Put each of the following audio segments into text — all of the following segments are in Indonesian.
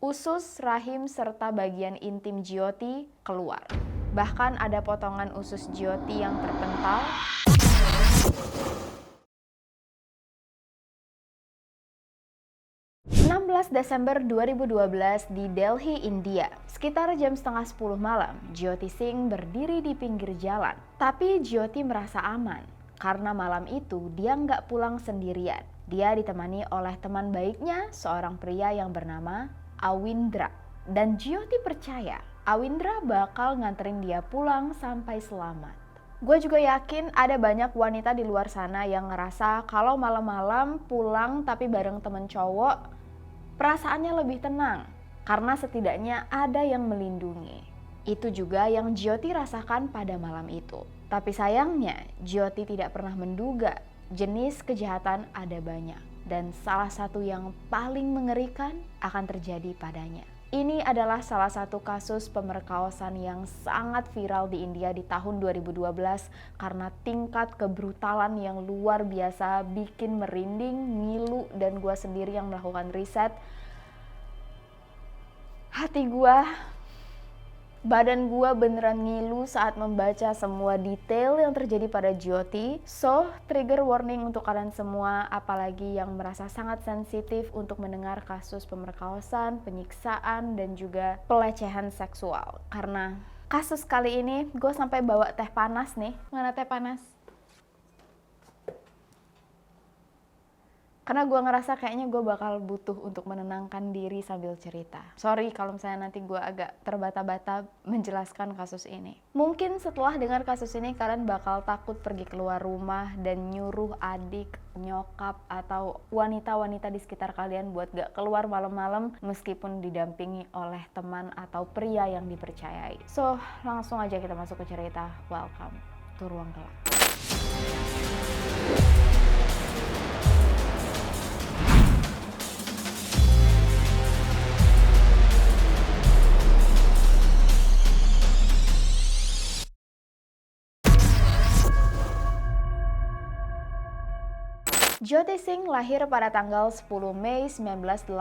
Usus, rahim, serta bagian intim Jyoti keluar. Bahkan ada potongan usus Jyoti yang terpental. Desember 2012 di Delhi, India. Sekitar jam setengah 10 malam, Jyoti Singh berdiri di pinggir jalan. Tapi Jyoti merasa aman, karena malam itu dia nggak pulang sendirian. Dia ditemani oleh teman baiknya, seorang pria yang bernama Awindra. Dan Jyoti percaya Awindra bakal nganterin dia pulang sampai selamat. Gue juga yakin ada banyak wanita di luar sana yang ngerasa kalau malam-malam pulang tapi bareng temen cowok, perasaannya lebih tenang karena setidaknya ada yang melindungi. Itu juga yang Jyoti rasakan pada malam itu. Tapi sayangnya Jyoti tidak pernah menduga jenis kejahatan ada banyak. Dan salah satu yang paling mengerikan akan terjadi padanya. Ini adalah salah satu kasus pemerkosaan yang sangat viral di India di tahun 2012 karena tingkat kebrutalan yang luar biasa bikin merinding, ngilu, dan gue sendiri yang melakukan riset. Hati gue, badan gue beneran ngilu saat membaca semua detail yang terjadi pada Jyoti. So, trigger warning untuk kalian semua, apalagi yang merasa sangat sensitif untuk mendengar kasus pemerkosaan, penyiksaan, dan juga pelecehan seksual. Karena kasus kali ini gue sampai bawa teh panas nih. Mana teh panas? Karena gue ngerasa kayaknya gue bakal butuh untuk menenangkan diri sambil cerita. Sorry kalau misalnya nanti gue agak terbata-bata menjelaskan kasus ini. Mungkin setelah dengar kasus ini kalian bakal takut pergi keluar rumah dan nyuruh adik, nyokap, atau wanita-wanita di sekitar kalian buat gak keluar malam-malam meskipun didampingi oleh teman atau pria yang dipercayai. So, langsung aja kita masuk ke cerita. Welcome to Ruang Gelap. Jyoti Singh lahir pada tanggal 10 Mei 1989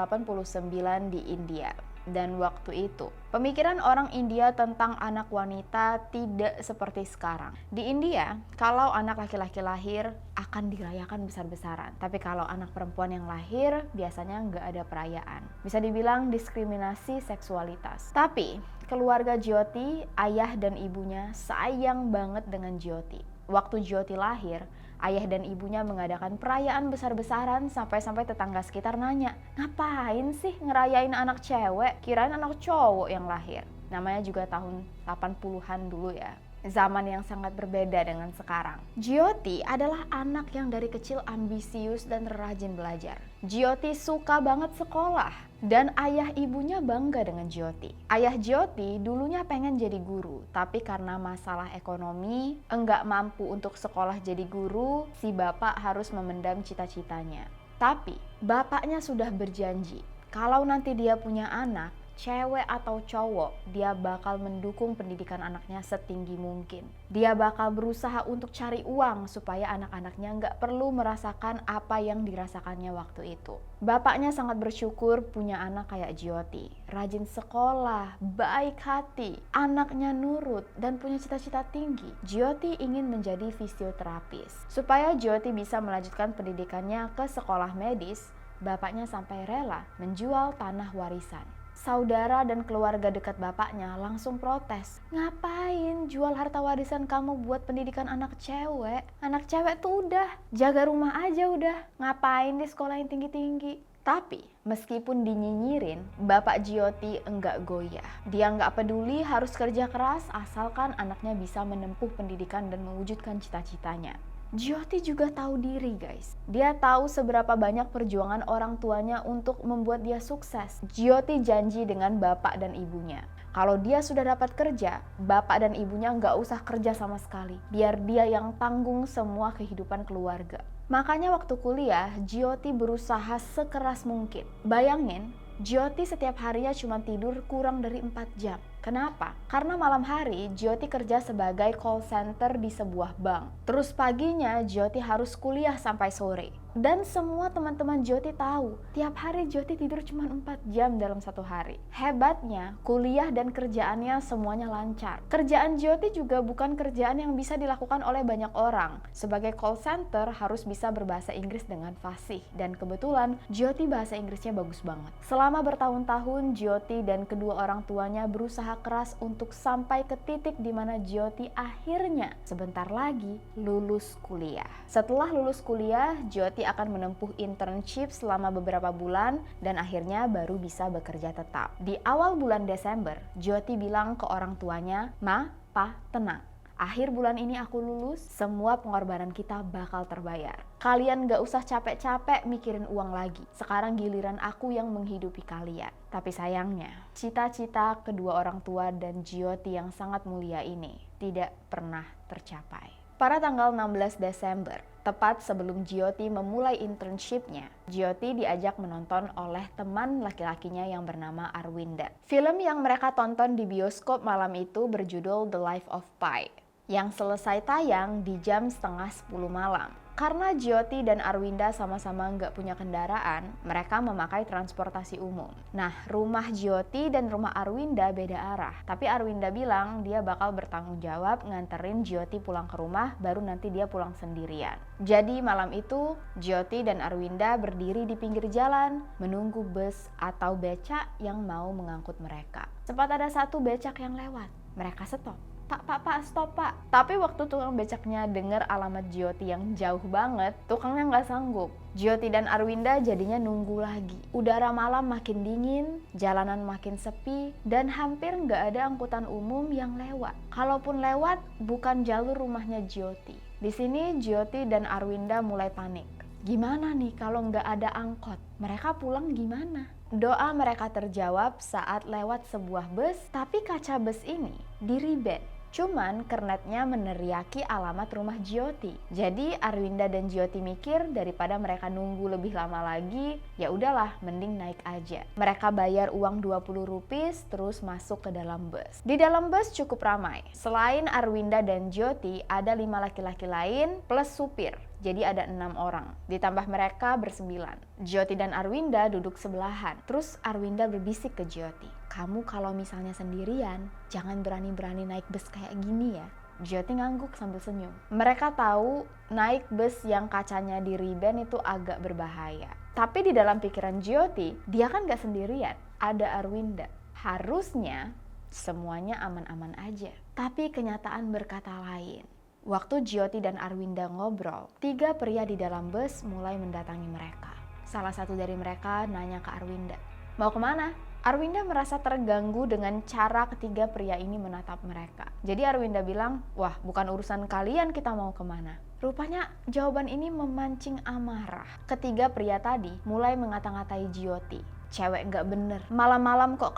di India. Dan waktu itu, pemikiran orang India tentang anak wanita tidak seperti sekarang. Di India, kalau anak laki-laki lahir akan dirayakan besar-besaran. Tapi kalau anak perempuan yang lahir, biasanya nggak ada perayaan. Bisa dibilang diskriminasi seksualitas. Tapi, keluarga Jyoti, ayah dan ibunya sayang banget dengan Jyoti. Waktu Jyoti lahir, ayah dan ibunya mengadakan perayaan besar-besaran sampai-sampai tetangga sekitar nanya, ngapain sih ngerayain anak cewek? Kirain anak cowok yang lahir. Namanya juga tahun 80-an dulu ya. Zaman yang sangat berbeda dengan sekarang. Jyoti adalah anak yang dari kecil ambisius dan rajin belajar. Jyoti suka banget sekolah dan ayah ibunya bangga dengan Jyoti. Ayah Jyoti dulunya pengen jadi guru, tapi karena masalah ekonomi enggak mampu untuk sekolah jadi guru, si bapak harus memendam cita-citanya. Tapi bapaknya sudah berjanji, kalau nanti dia punya anak, cewek atau cowok, dia bakal mendukung pendidikan anaknya setinggi mungkin. Dia bakal berusaha untuk cari uang supaya anak-anaknya nggak perlu merasakan apa yang dirasakannya waktu itu. Bapaknya sangat bersyukur punya anak kayak Jyoti. Rajin sekolah, baik hati, anaknya nurut, dan punya cita-cita tinggi. Jyoti ingin menjadi fisioterapis. Supaya Jyoti bisa melanjutkan pendidikannya ke sekolah medis, bapaknya sampai rela menjual tanah warisan. Saudara dan keluarga dekat bapaknya langsung protes. Ngapain jual harta warisan kamu buat pendidikan anak cewek? Anak cewek tuh udah, jaga rumah aja udah. Ngapain di sekolah yang tinggi-tinggi? Tapi meskipun dinyinyirin, bapak Jyoti enggak goyah. Dia enggak peduli harus kerja keras asalkan anaknya bisa menempuh pendidikan dan mewujudkan cita-citanya. Jyoti juga tahu diri guys. Dia tahu seberapa banyak perjuangan orang tuanya untuk membuat dia sukses. Jyoti janji dengan bapak dan ibunya. Kalau dia sudah dapat kerja, bapak dan ibunya nggak usah kerja sama sekali. Biar dia yang tanggung semua kehidupan keluarga. Makanya waktu kuliah, Jyoti berusaha sekeras mungkin. Bayangin, Jyoti setiap harinya cuma tidur kurang dari 4 jam. Kenapa? Karena malam hari Jyoti kerja sebagai call center di sebuah bank. Terus paginya Jyoti harus kuliah sampai sore. Dan semua teman-teman Jyoti tahu, tiap hari Jyoti tidur cuma 4 jam dalam satu hari. Hebatnya, kuliah dan kerjaannya semuanya lancar. Kerjaan Jyoti juga bukan kerjaan yang bisa dilakukan oleh banyak orang. Sebagai call center harus bisa berbahasa Inggris dengan fasih. Dan kebetulan Jyoti bahasa Inggrisnya bagus banget. Selama bertahun-tahun, Jyoti dan kedua orang tuanya berusaha keras untuk sampai ke titik di mana Jyoti akhirnya sebentar lagi lulus kuliah. Setelah lulus kuliah, Jyoti akan menempuh internship selama beberapa bulan dan akhirnya baru bisa bekerja tetap. Di awal bulan Desember, Jyoti bilang ke orang tuanya, "Ma, Pa, tenang. Akhir bulan ini aku lulus, semua pengorbanan kita bakal terbayar. Kalian gak usah capek-capek mikirin uang lagi. Sekarang giliran aku yang menghidupi kalian." Tapi sayangnya, cita-cita kedua orang tua dan Jyoti yang sangat mulia ini tidak pernah tercapai. Pada tanggal 16 Desember, tepat sebelum Jyoti memulai internshipnya, Jyoti diajak menonton oleh teman laki-lakinya yang bernama Arwinda. Film yang mereka tonton di bioskop malam itu berjudul The Life of Pi, yang selesai tayang di jam setengah 10 malam. Karena Jyoti dan Arwinda sama-sama nggak punya kendaraan, mereka memakai transportasi umum. Nah, rumah Jyoti dan rumah Arwinda beda arah. Tapi Arwinda bilang dia bakal bertanggung jawab nganterin Jyoti pulang ke rumah, baru nanti dia pulang sendirian. Jadi malam itu, Jyoti dan Arwinda berdiri di pinggir jalan, menunggu bus atau becak yang mau mengangkut mereka. Sempat ada satu becak yang lewat, mereka stop. Pak, stop pak. Tapi waktu tukang becaknya dengar alamat Jyoti yang jauh banget, tukangnya nggak sanggup. Jyoti dan Arwinda jadinya nunggu lagi. Udara malam makin dingin, jalanan makin sepi, dan hampir nggak ada angkutan umum yang lewat. Kalaupun lewat, bukan jalur rumahnya Jyoti. Di sini Jyoti dan Arwinda mulai panik. Gimana nih kalau nggak ada angkot? Mereka pulang gimana? Doa mereka terjawab saat lewat sebuah bus, tapi kaca bus ini diriben. Cuman kernetnya meneriaki alamat rumah Jyoti. Jadi Arwinda dan Jyoti mikir daripada mereka nunggu lebih lama lagi, ya udahlah mending naik aja. Mereka bayar uang 20 rupiah terus masuk ke dalam bus. Di dalam bus cukup ramai. Selain Arwinda dan Jyoti, ada 5 laki-laki lain plus supir. Jadi ada 6 orang, ditambah mereka bersembilan. Jyoti dan Arwinda duduk sebelahan. Terus Arwinda berbisik ke Jyoti, "Kamu kalau misalnya sendirian, jangan berani-berani naik bus kayak gini ya." Jyoti ngangguk sambil senyum. Mereka tahu naik bus yang kacanya diriben itu agak berbahaya. Tapi di dalam pikiran Jyoti, dia kan gak sendirian, ada Arwinda. Harusnya semuanya aman-aman aja. Tapi kenyataan berkata lain. Waktu Jyoti dan Arwinda ngobrol, 3 pria di dalam bus mulai mendatangi mereka. Salah satu dari mereka nanya ke Arwinda, "Mau kemana?" Arwinda merasa terganggu dengan cara ketiga pria ini menatap mereka. Jadi Arwinda bilang, "Wah, bukan urusan kalian kita mau kemana." Rupanya jawaban ini memancing amarah. Ketiga pria tadi mulai mengata-ngatai Jyoti. "Cewek gak bener, malam-malam kok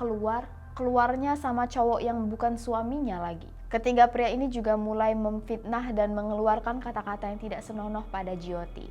keluarnya sama cowok yang bukan suaminya lagi." Ketiga pria ini juga mulai memfitnah dan mengeluarkan kata-kata yang tidak senonoh pada Jyoti.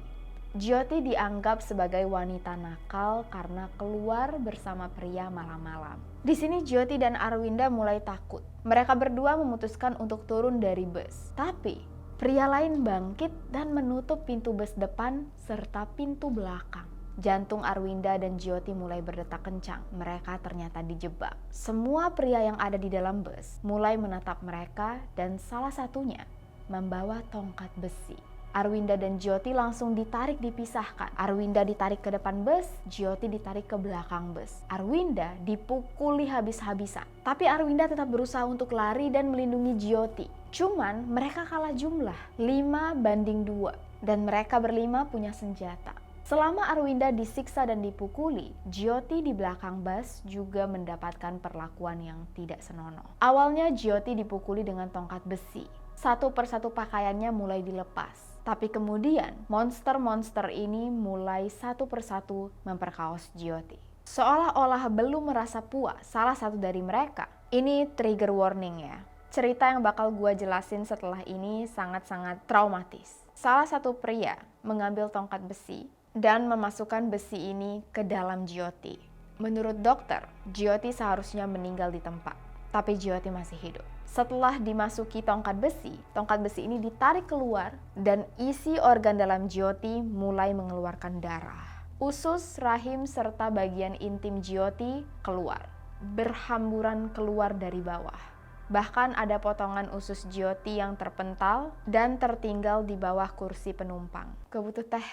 Jyoti dianggap sebagai wanita nakal karena keluar bersama pria malam-malam. Di sini Jyoti dan Arwinda mulai takut. Mereka berdua memutuskan untuk turun dari bus. Tapi pria lain bangkit dan menutup pintu bus depan serta pintu belakang. Jantung Arwinda dan Jyoti mulai berdetak kencang. Mereka ternyata dijebak. Semua pria yang ada di dalam bus mulai menatap mereka dan salah satunya membawa tongkat besi. Arwinda dan Jyoti langsung dipisahkan. Arwinda ditarik ke depan bus, Jyoti ditarik ke belakang bus. Arwinda dipukuli habis-habisan. Tapi Arwinda tetap berusaha untuk lari dan melindungi Jyoti. Cuman mereka kalah jumlah, 5-2. Dan mereka berlima punya senjata. Selama Arwinda disiksa dan dipukuli, Jyoti di belakang bus juga mendapatkan perlakuan yang tidak senonoh. Awalnya Jyoti dipukuli dengan tongkat besi. Satu persatu pakaiannya mulai dilepas. Tapi kemudian monster-monster ini mulai satu persatu memperkaos Jyoti. Seolah-olah belum merasa puas salah satu dari mereka. Ini trigger warning ya. Cerita yang bakal gua jelasin setelah ini sangat-sangat traumatis. Salah satu pria mengambil tongkat besi dan memasukkan besi ini ke dalam Jyoti. Menurut dokter, Jyoti seharusnya meninggal di tempat. Tapi Jyoti masih hidup. Setelah dimasuki tongkat besi ini ditarik keluar dan isi organ dalam Jyoti mulai mengeluarkan darah. Usus, rahim, serta bagian intim Jyoti keluar, berhamburan keluar dari bawah. Bahkan ada potongan usus Jyoti yang terpental dan tertinggal di bawah kursi penumpang. Gue butuh teh.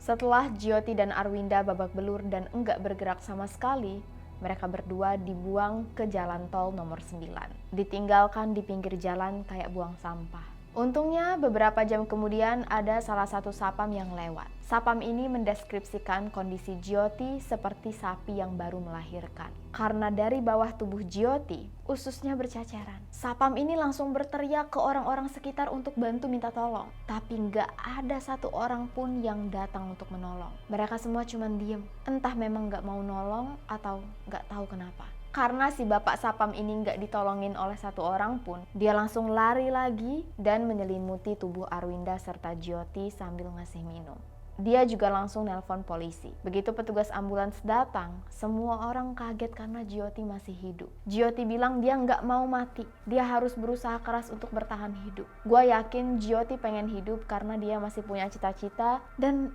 Setelah Jyoti dan Arwinda babak belur dan enggak bergerak sama sekali, mereka berdua dibuang ke jalan tol nomor 9. Ditinggalkan di pinggir jalan kayak buang sampah. Untungnya beberapa jam kemudian ada salah satu sapam yang lewat. Sapam ini mendeskripsikan kondisi Jyoti seperti sapi yang baru melahirkan. Karena dari bawah tubuh Jyoti, ususnya bercacaran. Sapam ini langsung berteriak ke orang-orang sekitar untuk bantu minta tolong. Tapi nggak ada satu orang pun yang datang untuk menolong. Mereka semua cuma diem. Entah memang nggak mau nolong atau nggak tahu kenapa. Karena si bapak sapam ini nggak ditolongin oleh satu orang pun, dia langsung lari lagi dan menyelimuti tubuh Arwinda serta Jyoti sambil ngasih minum. Dia juga langsung nelpon polisi. Begitu petugas ambulans datang, semua orang kaget karena Jyoti masih hidup. Jyoti bilang dia nggak mau mati, dia harus berusaha keras untuk bertahan hidup. Gua yakin Jyoti pengen hidup karena dia masih punya cita-cita dan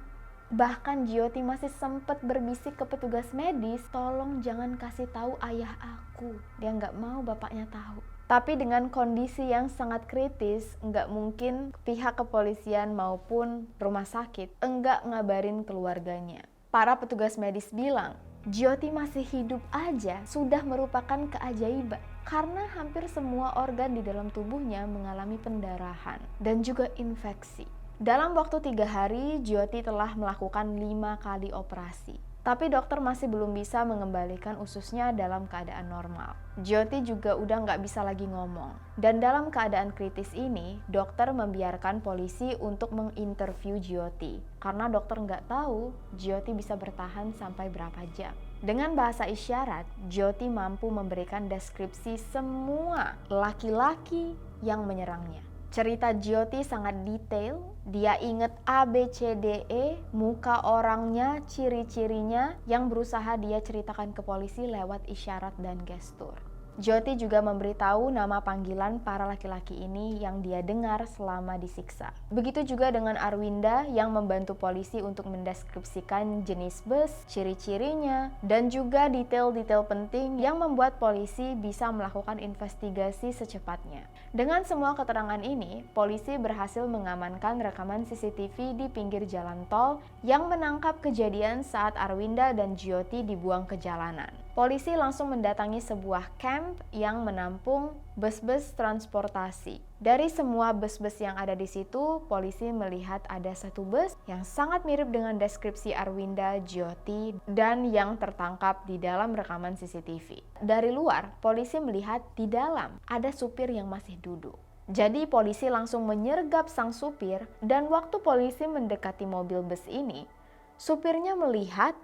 bahkan Jyoti masih sempat berbisik ke petugas medis, tolong jangan kasih tahu ayah aku. Dia nggak mau bapaknya tahu. Tapi dengan kondisi yang sangat kritis, nggak mungkin pihak kepolisian maupun rumah sakit enggak ngabarin keluarganya. Para petugas medis bilang, Jyoti masih hidup aja sudah merupakan keajaiban. Karena hampir semua organ di dalam tubuhnya mengalami pendarahan dan juga infeksi. Dalam waktu 3 hari, Jyoti telah melakukan 5 kali operasi. Tapi dokter masih belum bisa mengembalikan ususnya dalam keadaan normal. Jyoti juga udah nggak bisa lagi ngomong. Dan dalam keadaan kritis ini, dokter membiarkan polisi untuk menginterview Jyoti. Karena dokter nggak tahu Jyoti bisa bertahan sampai berapa jam. Dengan bahasa isyarat, Jyoti mampu memberikan deskripsi semua laki-laki yang menyerangnya. Cerita Jyoti sangat detail, dia inget A, B, C, D, E, muka orangnya, ciri-cirinya yang berusaha dia ceritakan ke polisi lewat isyarat dan gestur. Jyoti juga memberitahu nama panggilan para laki-laki ini yang dia dengar selama disiksa. Begitu juga dengan Arwinda yang membantu polisi untuk mendeskripsikan jenis bus, ciri-cirinya, dan juga detail-detail penting yang membuat polisi bisa melakukan investigasi secepatnya. Dengan semua keterangan ini, polisi berhasil mengamankan rekaman CCTV di pinggir jalan tol yang menangkap kejadian saat Arwinda dan Jyoti dibuang ke jalanan. Polisi langsung mendatangi sebuah camp yang menampung bus-bus transportasi. Dari semua bus-bus yang ada di situ, polisi melihat ada satu bus yang sangat mirip dengan deskripsi Arwinda, Jyoti, dan yang tertangkap di dalam rekaman CCTV. Dari luar, polisi melihat di dalam ada supir yang masih duduk. Jadi polisi langsung menyergap sang supir dan waktu polisi mendekati mobil bus ini, supirnya melihat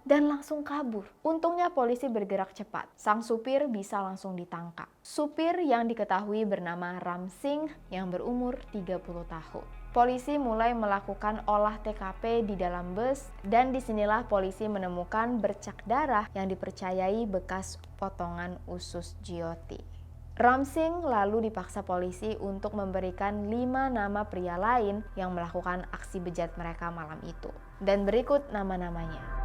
dan langsung kabur. Untungnya polisi bergerak cepat. Sang supir bisa langsung ditangkap. Supir yang diketahui bernama Ramsingh yang berumur 30 tahun. Polisi mulai melakukan olah TKP di dalam bus dan disinilah polisi menemukan bercak darah yang dipercayai bekas potongan usus Jyoti. Ramsingh lalu dipaksa polisi untuk memberikan 5 nama pria lain yang melakukan aksi bejat mereka malam itu. Dan berikut nama-namanya.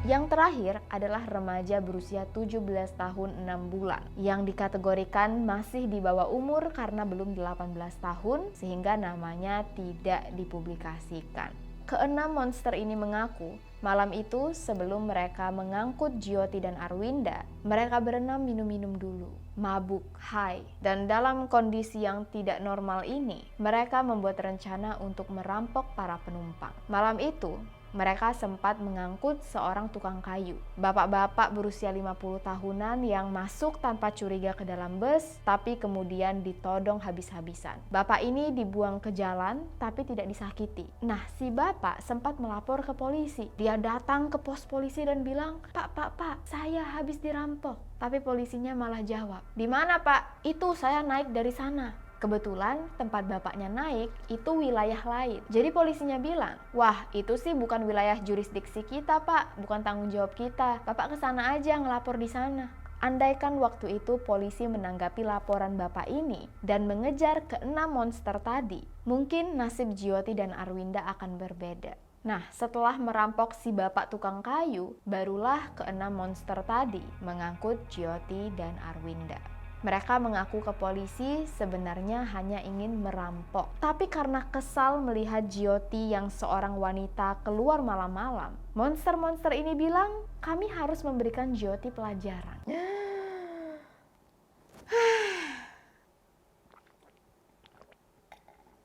Yang terakhir adalah remaja berusia 17 tahun 6 bulan yang dikategorikan masih di bawah umur karena belum 18 tahun sehingga namanya tidak dipublikasikan. Keenam monster ini mengaku malam itu sebelum mereka mengangkut Jyoti dan Arwinda, mereka berenam minum-minum dulu, mabuk, high, dan dalam kondisi yang tidak normal ini, mereka membuat rencana untuk merampok para penumpang. Malam itu, mereka sempat mengangkut seorang tukang kayu. Bapak-bapak berusia 50 tahunan yang masuk tanpa curiga ke dalam bus, tapi kemudian ditodong habis-habisan. Bapak ini dibuang ke jalan, tapi tidak disakiti. Nah, si bapak sempat melapor ke polisi. Dia datang ke pos polisi dan bilang, Pak, saya habis dirampok. Tapi polisinya malah jawab, "Di mana, Pak? Itu saya naik dari sana." Kebetulan tempat bapaknya naik itu wilayah lain. Jadi polisinya bilang, "Wah, itu sih bukan wilayah jurisdiksi kita, Pak. Bukan tanggung jawab kita. Bapak kesana aja ngelapor di sana." Andaikan waktu itu polisi menanggapi laporan bapak ini dan mengejar ke-6 monster tadi, mungkin nasib Jyoti dan Arwinda akan berbeda. Nah, setelah merampok si bapak tukang kayu, barulah ke-6 monster tadi mengangkut Jyoti dan Arwinda. Mereka mengaku ke polisi sebenarnya hanya ingin merampok. Tapi karena kesal melihat Jyoti yang seorang wanita keluar malam-malam, monster-monster ini bilang, "Kami harus memberikan Jyoti pelajaran."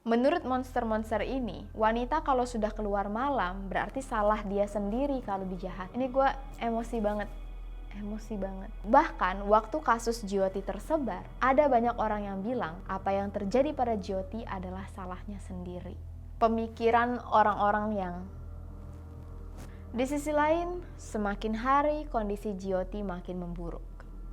Menurut monster-monster ini, wanita kalau sudah keluar malam berarti salah dia sendiri kalau dijahat. Ini gue emosi banget. Bahkan waktu kasus Jyoti tersebar, ada banyak orang yang bilang apa yang terjadi pada Jyoti adalah salahnya sendiri. Pemikiran orang-orang yang di sisi lain, semakin hari kondisi Jyoti makin memburuk.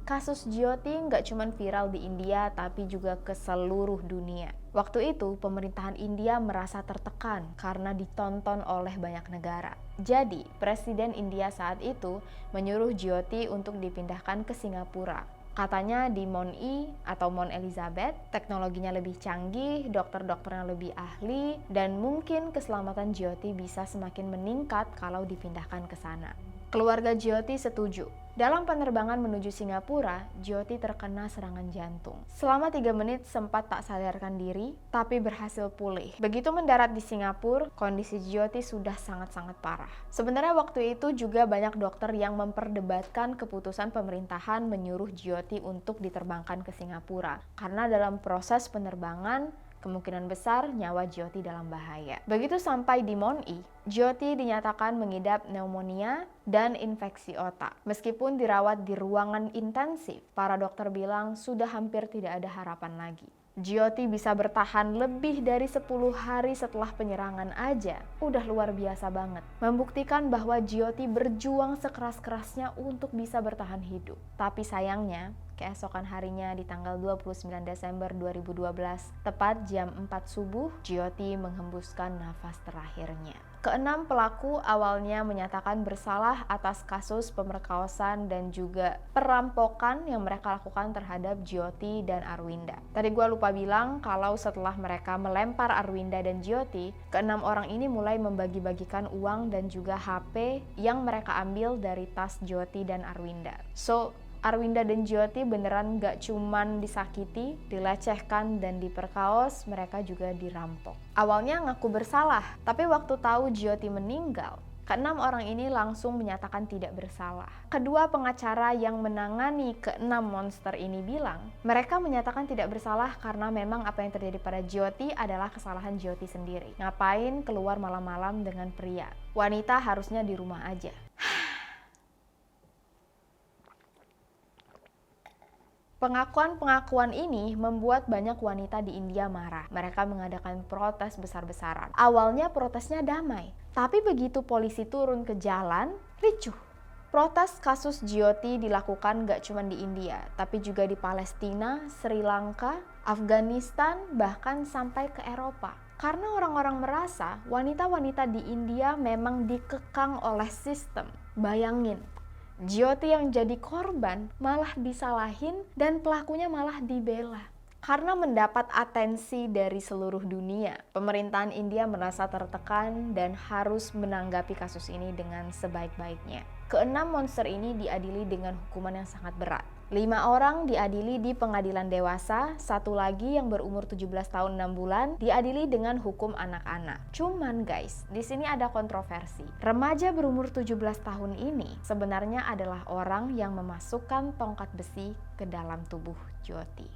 Kasus Jyoti nggak cuma viral di India tapi juga ke seluruh dunia. Waktu itu pemerintahan India merasa tertekan karena ditonton oleh banyak negara. Jadi Presiden India saat itu menyuruh Jyoti untuk dipindahkan ke Singapura. Katanya di Mount E atau Mount Elizabeth, teknologinya lebih canggih, dokter-dokternya lebih ahli, dan mungkin keselamatan Jyoti bisa semakin meningkat kalau dipindahkan ke sana. Keluarga Jyoti setuju. Dalam penerbangan menuju Singapura, Jyoti terkena serangan jantung. Selama 3 menit sempat tak sadarkan diri, tapi berhasil pulih. Begitu mendarat di Singapura, kondisi Jyoti sudah sangat-sangat parah. Sebenarnya waktu itu juga banyak dokter yang memperdebatkan keputusan pemerintahan menyuruh Jyoti untuk diterbangkan ke Singapura. Karena dalam proses penerbangan, kemungkinan besar nyawa Jyoti dalam bahaya. Begitu sampai di Mount E, Jyoti dinyatakan mengidap pneumonia dan infeksi otak. Meskipun dirawat di ruangan intensif, para dokter bilang sudah hampir tidak ada harapan lagi. Jyoti bisa bertahan lebih dari 10 hari setelah penyerangan aja, udah luar biasa banget. Membuktikan bahwa Jyoti berjuang sekeras-kerasnya untuk bisa bertahan hidup. Tapi sayangnya, keesokan harinya di tanggal 29 Desember 2012, tepat jam 4 subuh, Jyoti menghembuskan nafas terakhirnya. Keenam pelaku awalnya menyatakan bersalah atas kasus pemerkosaan dan juga perampokan yang mereka lakukan terhadap Jyoti dan Arwinda. Tadi gue lupa bilang kalau setelah mereka melempar Arwinda dan Jyoti, keenam orang ini mulai membagi-bagikan uang dan juga HP yang mereka ambil dari tas Jyoti dan Arwinda. So, Arwinda dan Jyoti beneran gak cuman disakiti, dilecehkan, dan diperkaos, mereka juga dirampok. Awalnya ngaku bersalah, tapi waktu tahu Jyoti meninggal, keenam orang ini langsung menyatakan tidak bersalah. Kedua pengacara yang menangani keenam monster ini bilang, mereka menyatakan tidak bersalah karena memang apa yang terjadi pada Jyoti adalah kesalahan Jyoti sendiri. Ngapain keluar malam-malam dengan pria? Wanita harusnya di rumah aja. Pengakuan-pengakuan ini membuat banyak wanita di India marah. Mereka mengadakan protes besar-besaran. Awalnya protesnya damai, tapi begitu polisi turun ke jalan, ricuh. Protes kasus Jyoti dilakukan gak cuma di India, tapi juga di Palestina, Sri Lanka, Afghanistan, bahkan sampai ke Eropa. Karena orang-orang merasa wanita-wanita di India memang dikekang oleh sistem. Bayangin, Jyoti yang jadi korban malah disalahin dan pelakunya malah dibela. Karena mendapat atensi dari seluruh dunia, pemerintahan India merasa tertekan dan harus menanggapi kasus ini dengan sebaik-baiknya. Keenam monster ini diadili dengan hukuman yang sangat berat. 5 orang diadili di pengadilan dewasa, 1 lagi yang berumur 17 tahun 6 bulan diadili dengan hukum anak-anak. Cuman guys, di sini ada kontroversi. Remaja berumur 17 tahun ini sebenarnya adalah orang yang memasukkan tongkat besi ke dalam tubuh Jyoti.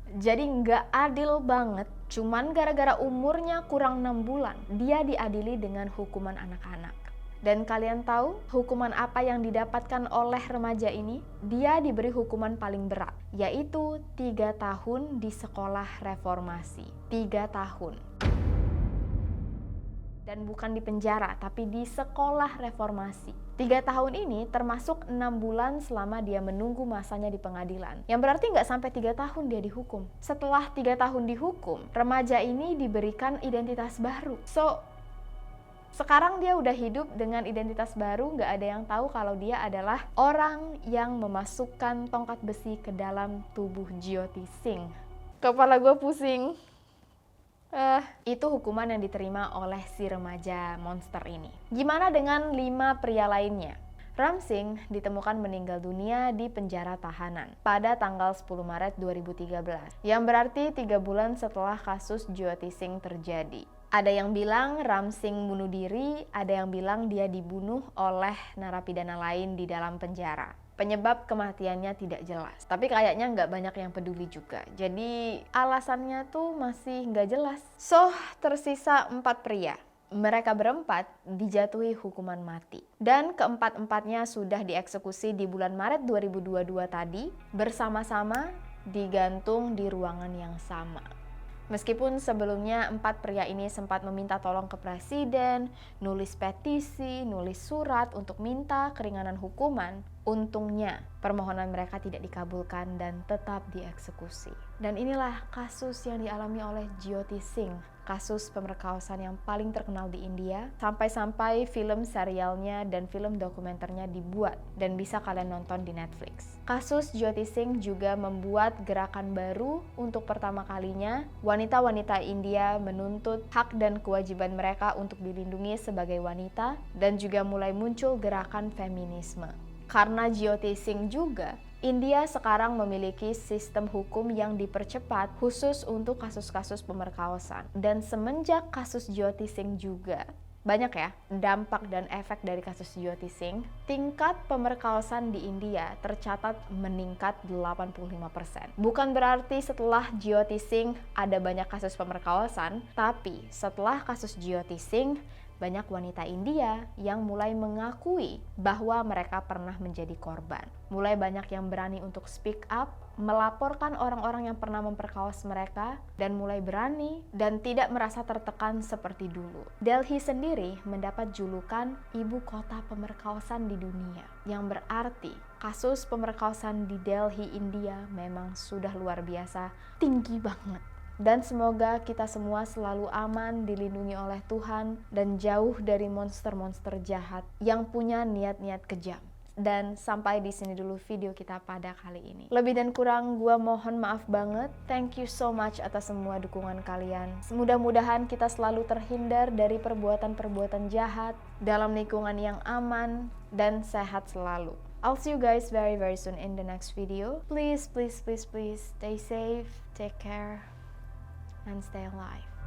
Jadi nggak adil banget, cuman gara-gara umurnya kurang 6 bulan, dia diadili dengan hukuman anak-anak. Dan kalian tahu hukuman apa yang didapatkan oleh remaja ini? Dia diberi hukuman paling berat, yaitu 3 tahun di sekolah reformasi. 3 tahun. Dan bukan di penjara, tapi di sekolah reformasi. 3 tahun ini termasuk 6 bulan selama dia menunggu masanya di pengadilan. Yang berarti nggak sampai 3 tahun dia dihukum. Setelah 3 tahun dihukum, remaja ini diberikan identitas baru. Sekarang dia udah hidup dengan identitas baru, nggak ada yang tahu kalau dia adalah orang yang memasukkan tongkat besi ke dalam tubuh Jyoti Singh. Kepala gue pusing. Itu hukuman yang diterima oleh si remaja monster ini. Gimana dengan 5 pria lainnya? Ram Singh ditemukan meninggal dunia di penjara tahanan pada tanggal 10 Maret 2013, yang berarti 3 bulan setelah kasus Jyoti Singh terjadi. Ada yang bilang Ram Singh bunuh diri, ada yang bilang dia dibunuh oleh narapidana lain di dalam penjara. Penyebab kematiannya tidak jelas, tapi kayaknya nggak banyak yang peduli juga. Jadi alasannya tuh masih nggak jelas. Tersisa 4 pria. Mereka berempat dijatuhi hukuman mati. Dan keempat-empatnya sudah dieksekusi di bulan Maret 2022 tadi, bersama-sama digantung di ruangan yang sama. Meskipun sebelumnya 4 pria ini sempat meminta tolong ke presiden, nulis petisi, nulis surat untuk minta keringanan hukuman, untungnya permohonan mereka tidak dikabulkan dan tetap dieksekusi. Dan inilah kasus yang dialami oleh Jyoti Singh, kasus pemerkosaan yang paling terkenal di India, sampai-sampai film serialnya dan film dokumenternya dibuat dan bisa kalian nonton di Netflix. Kasus Jyoti Singh juga membuat gerakan baru untuk pertama kalinya. Wanita-wanita India menuntut hak dan kewajiban mereka untuk dilindungi sebagai wanita, dan juga mulai muncul gerakan feminisme. Karena Jyoti Singh juga, India sekarang memiliki sistem hukum yang dipercepat khusus untuk kasus-kasus pemerkosaan. Dan semenjak kasus Jyoti Singh juga, banyak ya dampak dan efek dari kasus Jyoti Singh, tingkat pemerkosaan di India tercatat meningkat 85%. Bukan berarti setelah Jyoti Singh ada banyak kasus pemerkosaan, tapi setelah kasus Jyoti Singh, banyak wanita India yang mulai mengakui bahwa mereka pernah menjadi korban. Mulai banyak yang berani untuk speak up, melaporkan orang-orang yang pernah memperkaos mereka, dan mulai berani dan tidak merasa tertekan seperti dulu. Delhi sendiri mendapat julukan ibu kota pemerkosaan di dunia, yang berarti kasus pemerkosaan di Delhi, India memang sudah luar biasa, tinggi banget. Dan semoga kita semua selalu aman, dilindungi oleh Tuhan, dan jauh dari monster-monster jahat yang punya niat-niat kejam. Dan sampai di sini dulu video kita pada kali ini. Lebih dan kurang gua mohon maaf banget. Thank you so much atas semua dukungan kalian. Mudah-mudahan kita selalu terhindar dari perbuatan-perbuatan jahat dalam lingkungan yang aman dan sehat selalu. I'll see you guys very soon in the next video. Please stay safe, take care, and stay alive.